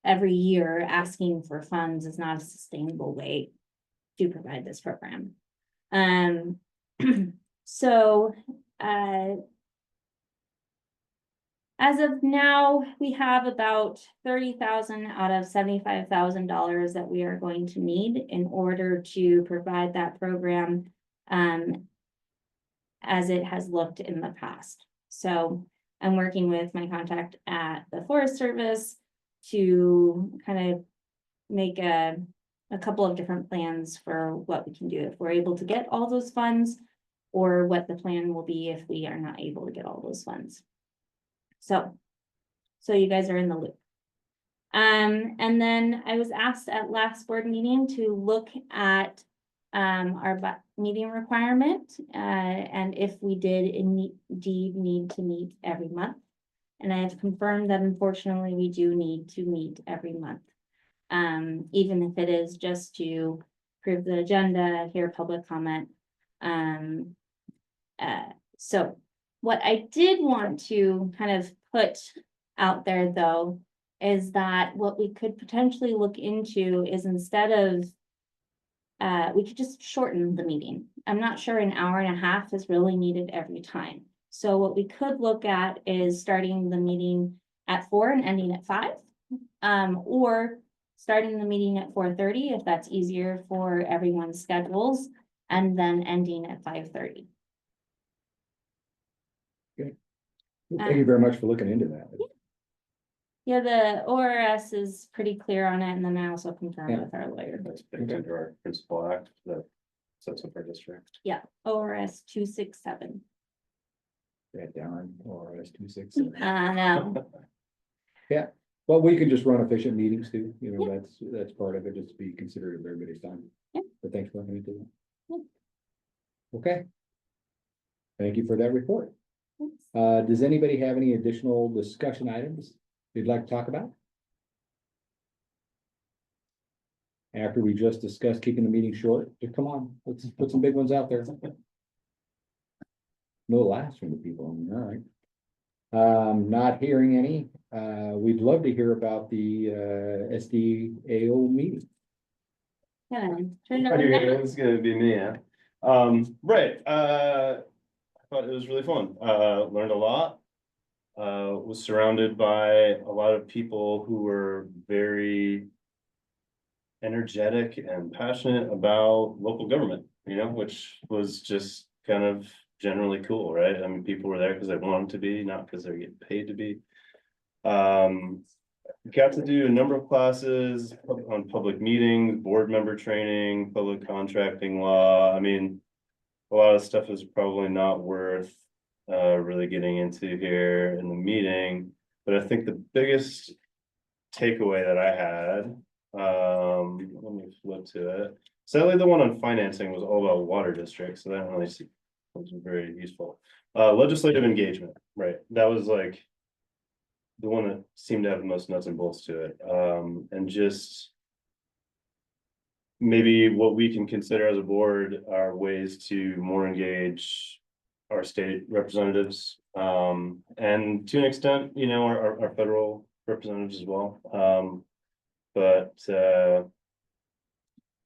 every year asking for funds is not a sustainable way to provide this program. So as of now, we have about $30,000 out of $75,000 that we are going to need in order to provide that program as it has looked in the past. So I'm working with my contact at the Forest Service to kind of make a couple of different plans for what we can do if we're able to get all those funds, or what the plan will be if we are not able to get all those funds. So you guys are in the loop. And then I was asked at last board meeting to look at our meeting requirement and if we did indeed need to meet every month. And I have confirmed that unfortunately we do need to meet every month. Even if it is just to approve the agenda, hear public comment. So what I did want to kind of put out there though, is that what we could potentially look into is instead of we could just shorten the meeting. I'm not sure an hour and a half is really needed every time. So what we could look at is starting the meeting at 4 and ending at 5. Or starting the meeting at 4:30 if that's easier for everyone's schedules, and then ending at 5:30. Thank you very much for looking into that. Yeah, the ORS is pretty clear on it, and then I also Yeah. confirmed with our lawyer. That's baked into our principal act that sets up our district. Yeah, ORS 267. Yeah, down or S 26. No, Well, we can just run efficient meetings too, you know, that's part of it, just to be considerate of everybody's time. Yeah. But thanks for looking into that. Yeah. Okay. Thank you for that report. thanks. Does anybody have any additional discussion items you'd like to talk about? After we just discussed keeping the meeting short, come on, let's put some big ones out there. No laughs from the people, all right. Not hearing any, we'd love to hear about the SDAO meeting. Yeah, turn it I over knew now. it was gonna be me, yeah. Right, I thought it was really fun, learned a lot. Was surrounded by a lot of people who were very energetic and passionate about local government, you know, which was just kind of generally cool, right? I mean, people were there because they wanted to be, not because they're getting paid to be. Got to do a number of classes on public meetings, board member training, public contracting law. I mean, a lot of stuff is probably not worth really getting into here in the meeting, but I think the biggest takeaway that I had, let me flip to it. Sadly, the one on financing was all about water districts, so that really was very useful. Legislative engagement, right? That was like the one that seemed to have the most nuts and bolts to it. And just maybe what we can consider as a board are ways to more engage our state representatives, and to an extent, you know, our federal representatives as well. But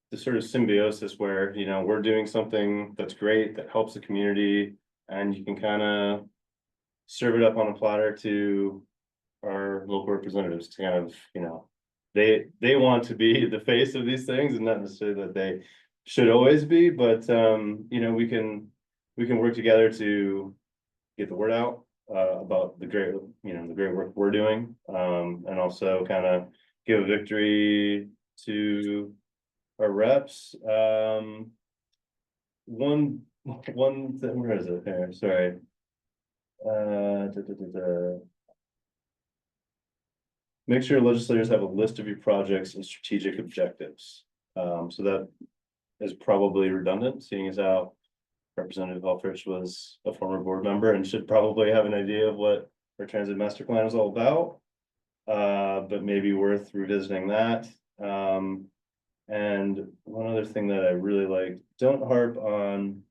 the sort of symbiosis where, you know, we're doing something that's great, that helps the community, and you can kind of serve it up on a platter to our local representatives to kind of, you know, they want to be the face of these things, and not necessarily that they should always be, but you know, we can work together to get the word out about the great, you know, the great work we're doing, and also kind of give a victory to our reps. One thing, where is it here? Sorry. Make sure legislators have a list of your projects and strategic objectives. So that is probably redundant, seeing as how Representative Elfrich was a former board member and should probably have an idea of what our transit master plan is all about. But maybe worth revisiting that. And one other thing that I really like, don't harp on,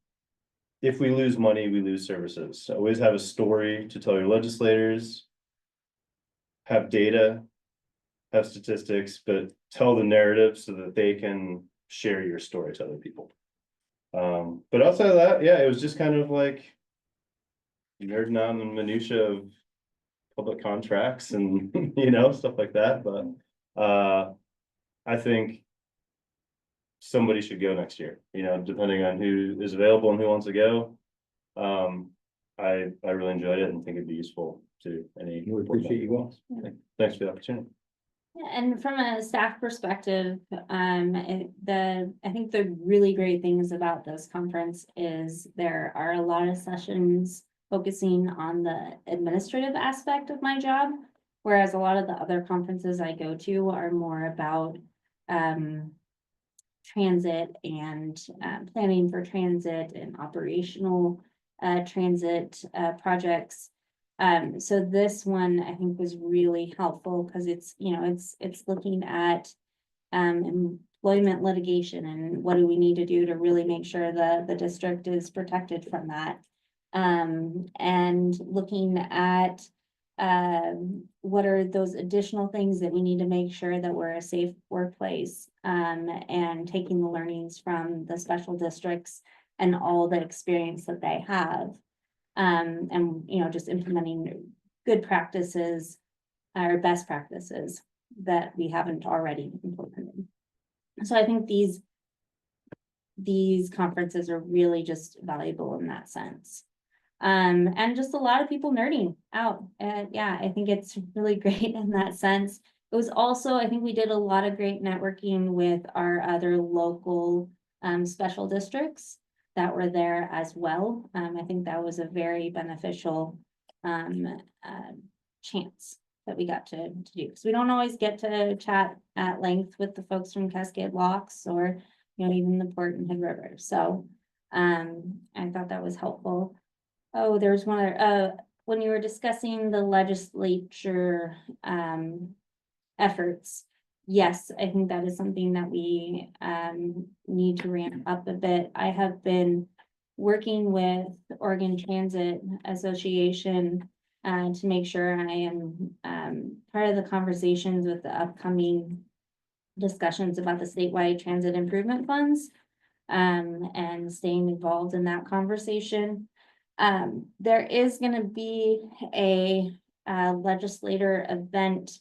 if we lose money, we lose services. So always have a story to tell your legislators. Have data, have statistics, but tell the narrative so that they can share your story to other people. But outside of that, yeah, it was just kind of like nerding on the minutia of public contracts and you know, stuff like that. But I think somebody should go next year, you know, depending on who is available and who wants to go. I really enjoyed it and think it'd be useful to any. We appreciate you going. Thanks for the opportunity. Yeah, and from a staff perspective, I think the really great things about this conference is there are a lot of sessions focusing on the administrative aspect of my job, whereas a lot of the other conferences I go to are more about transit and planning for transit and operational transit projects. So this one I think was really helpful because it's, you know, it's looking at employee employment litigation and what do we need to do to really make sure that the district is protected from that. And looking at what are those additional things that we need to make sure that we're a safe workplace, and taking the learnings from the special districts and all the experience that they have. And, you know, just implementing good practices or best practices that we haven't already implemented. So I think these conferences are really just valuable in that sense. And just a lot of people nerding out. And yeah, I think it's really great in that sense. It was also, I think we did a lot of great networking with our other local special districts that were there as well. I think that was a very beneficial chance that we got to do. Because we don't always get to chat at length with the folks from Cascade Locks or, you know, even the Port and Hood River. So I thought that was helpful. Oh, there's one other, when you were discussing the legislature efforts, yes, I think that is something that we need to ramp up a bit. I have been working with Oregon Transit Association to make sure I am part of the conversations with the upcoming discussions about the statewide transit improvement funds, and staying involved in that conversation. There is going to be a legislator event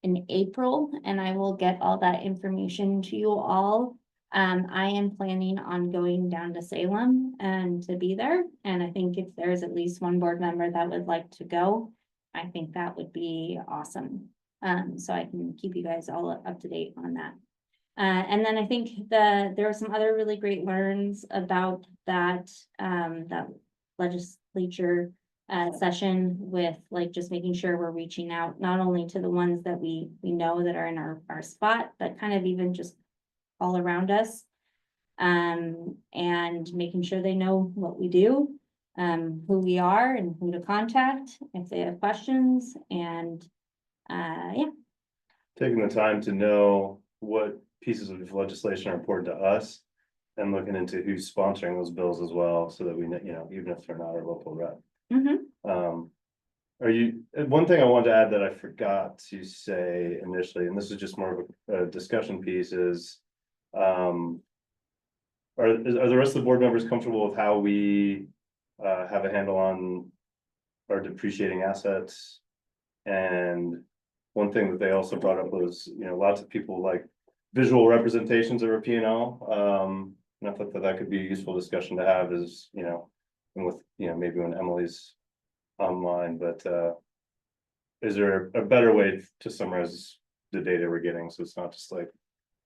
in April, and I will get all that information to you all. I am planning on going down to Salem and to be there. And I think if there's at least one board member that would like to go, I think that would be awesome. So I can keep you guys all up to date on that. And then I think there are some other really great learns about that, that legislature session with like just making sure we're reaching out not only to the ones that we know that are in our spot, but kind of even just all around us, and making sure they know what we do, who we are and who to contact if they have questions. And yeah. Taking the time to know what pieces of legislation are important to us and looking into who's sponsoring those bills as well, so that we know, you know, even if they're not our local rep. One thing I wanted to add that I forgot to say initially, and this is just more of a discussion piece, is are the rest of the board members comfortable with how we have a handle on our depreciating assets? And one thing that they also brought up was, you know, lots of people like visual representations of our P&L. And I thought that could be a useful discussion to have, is, you know, and with, you know, maybe when Emily's online, but is there a better way to summarize the data we're getting, so it's not just like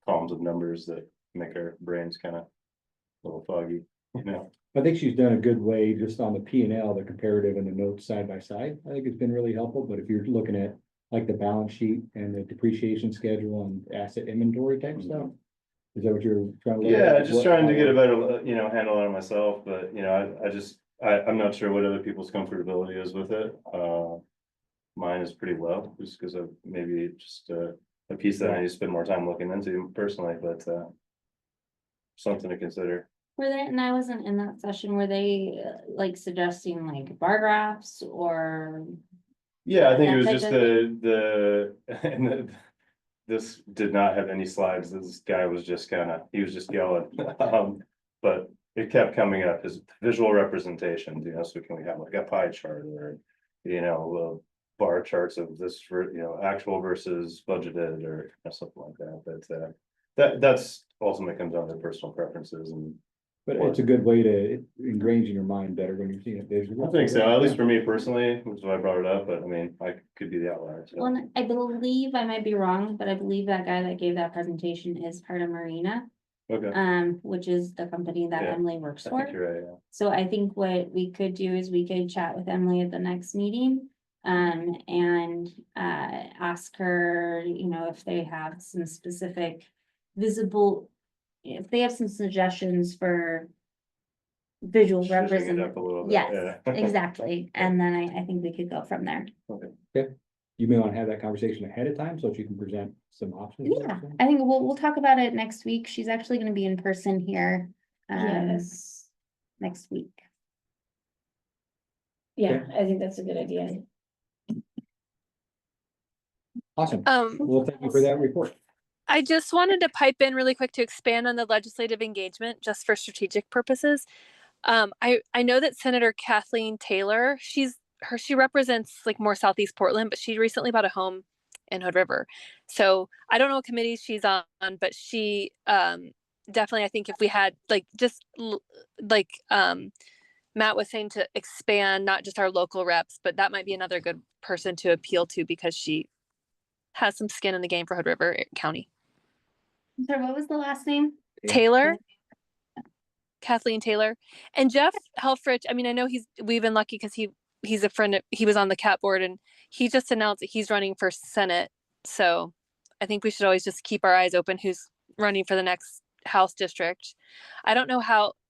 columns of numbers that make our brains kind of a little foggy, you know? I think she's done a good way just on the P&L, the comparative and the notes side by side. I think it's been really helpful, but if you're looking at like the balance sheet and the depreciation schedule and asset inventory type stuff, is that what you're trying to? Yeah, just trying to get a better, you know, handle on it myself, but you know, I'm not sure what other people's comfortability is with it. Mine is pretty low, just because of maybe just a piece that I need to spend more time looking into personally, but something to consider. Were they, and I wasn't in that session, were they like suggesting like bar graphs or? Yeah, I think it that was type just of and this did not have any slides. This guy was just he was just yelling. But it kept coming up as visual representations, you know, so can we have like a pie chart or, you know, bar charts of this for, you know, actual versus budgeted or something like that. But that's ultimately comes down to personal preferences. And But it's a good way to ingrain in your mind better when you're seeing it visually. I think so, at least for me personally, which is why I brought it up, but I mean, I could be the outlier. So. Well, I believe, I might be wrong, but I believe that guy that gave that presentation is part of Marina. Okay. Which is the company that Yeah, Emily works I for. think you're right, yeah. So I think what we could do is we could chat with Emily at the next meeting. And ask her, you know, if they have some specific visible, if they have some suggestions for visual Zhuzhing it representation. up a little bit, Yes, yeah. exactly. And then I think we could go from there. Okay. Yeah. you may want to have that conversation ahead of time so that you can present some options. Yeah, I think we'll talk about it next week. She's actually gonna be in person here, Yes, next week. yeah, I think that's a good idea. Awesome. Um, Well, thank you for that report. I just wanted to pipe in really quick to expand on the legislative engagement just for strategic purposes. I know that Senator Kathleen Taylor, she represents like more Southeast Portland, but she recently bought a home in Hood River. So I don't know what committee she's on, but she definitely, I think if we had like Matt was saying, to expand not just our local reps, but that might be another good person to appeal to because she has some skin in the game for Hood River County. Sorry, what was the last name? Taylor, Kathleen Taylor, and Jeff Helfrich. I mean, I know we've been lucky because he's a friend. He was on the CAT board and he just announced that he's running for Senate. So I think we should always just keep our eyes open who's running for the next House district. I don't know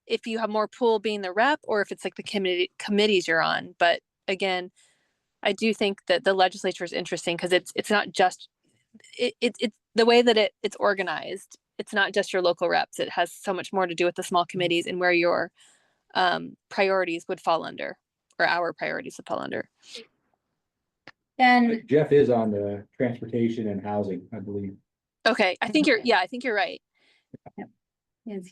if you have more pull being the rep or if it's like the committees you're on. But again, I do think that the legislature is interesting because it's not just it's the way that it's organized. It's not just your local reps. It has so much more to do with the small committees and where your priorities would fall under, or our priorities would fall under. And Jeff is on the transportation and housing, I believe. Okay, I think you're right. yes,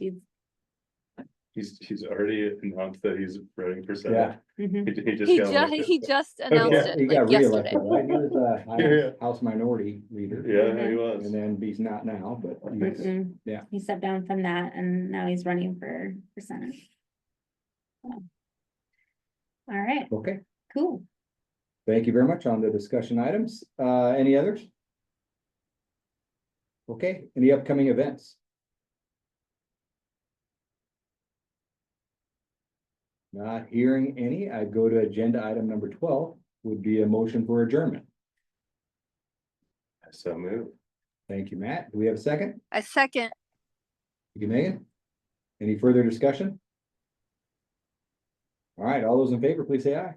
He's already announced that he's running for Yeah. Senate. mhm. He just announced Yeah, it He like got yesterday. reelected, right? He was Yeah. House Minority Leader. Yeah, he was. And then he's not now, but he's, Mm-mm. yeah. He stepped down from that and now he's running for Senate. So. All right, Okay. cool. Thank you very much on the discussion items. Any others? Okay, any upcoming events? Not hearing any, I'd go to agenda item number 12, would be a motion for adjournment. So move. Thank you, Matt. Do we have a second? I second. Thank you, Megan. Any further discussion? All right, all those in favor, please say aye.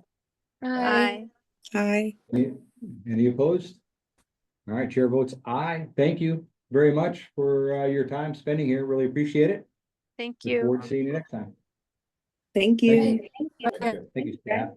Aye. Hi. Any opposed? All right, chair votes aye. Thank you very much for your time spending here. Really appreciate it. Thank Look you. forward to seeing you next time. Thank you. Thank you. Thank you, staff.